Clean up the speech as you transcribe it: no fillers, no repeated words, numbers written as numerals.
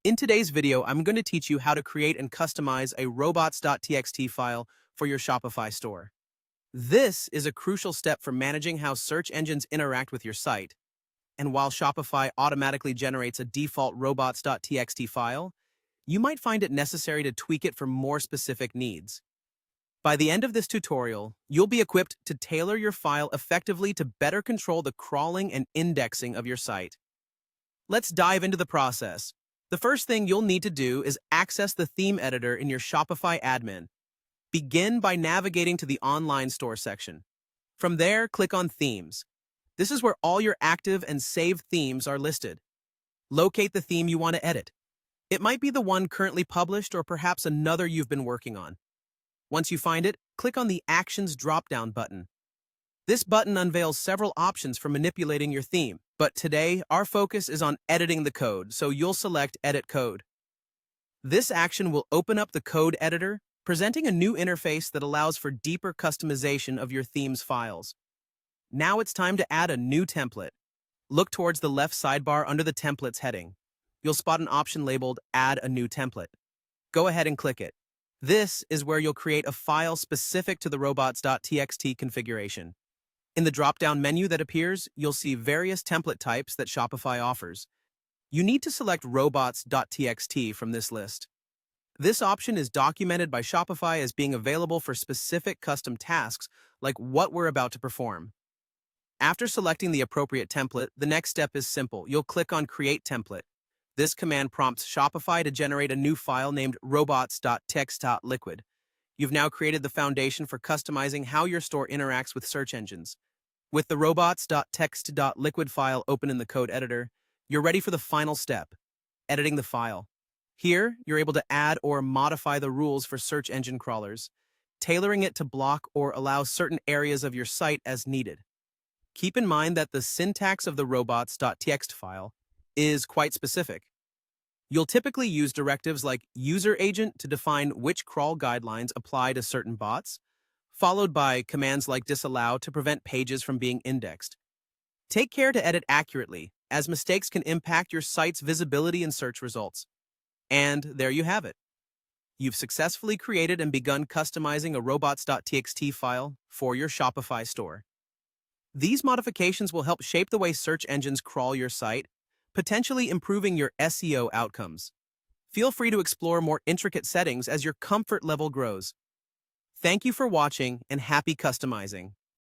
In today's video, I'm going to teach you how to create and customize a robots.txt file for your Shopify store. This is a crucial step for managing how search engines interact with your site. And while Shopify automatically generates a default robots.txt file, you might find it necessary to tweak it for more specific needs. By the end of this tutorial, you'll be equipped to tailor your file effectively to better control the crawling and indexing of your site. Let's dive into the process. The first thing you'll need to do is access the theme editor in your Shopify admin. Begin by navigating to the online store section. From there, click on Themes. This is where all your active and saved themes are listed. Locate the theme you want to edit. It might be the one currently published or perhaps another you've been working on. Once you find it, click on the Actions drop-down button. This button unveils several options for manipulating your theme, but today our focus is on editing the code, so you'll select Edit Code. This action will open up the code editor, presenting a new interface that allows for deeper customization of your theme's files. Now it's time to add a new template. Look towards the left sidebar under the Templates heading. You'll spot an option labeled Add a New Template. Go ahead and click it. This is where you'll create a file specific to the robots.txt configuration. In the drop-down menu that appears, you'll see various template types that Shopify offers. You need to select robots.txt from this list. This option is documented by Shopify as being available for specific custom tasks like what we're about to perform. After selecting the appropriate template, the next step is simple. You'll click on Create Template. This command prompts Shopify to generate a new file named robots.txt.liquid. You've now created the foundation for customizing how your store interacts with search engines. With the robots.txt.liquid file open in the code editor, you're ready for the final step, editing the file. Here, you're able to add or modify the rules for search engine crawlers, tailoring it to block or allow certain areas of your site as needed. Keep in mind that the syntax of the robots.txt file is quite specific. You'll typically use directives like user agent to define which crawl guidelines apply to certain bots, followed by commands like disallow to prevent pages from being indexed. Take care to edit accurately, as mistakes can impact your site's visibility in search results. And there you have it. You've successfully created and begun customizing a robots.txt file for your Shopify store. These modifications will help shape the way search engines crawl your site, potentially improving your SEO outcomes. Feel free to explore more intricate settings as your comfort level grows. Thank you for watching and happy customizing.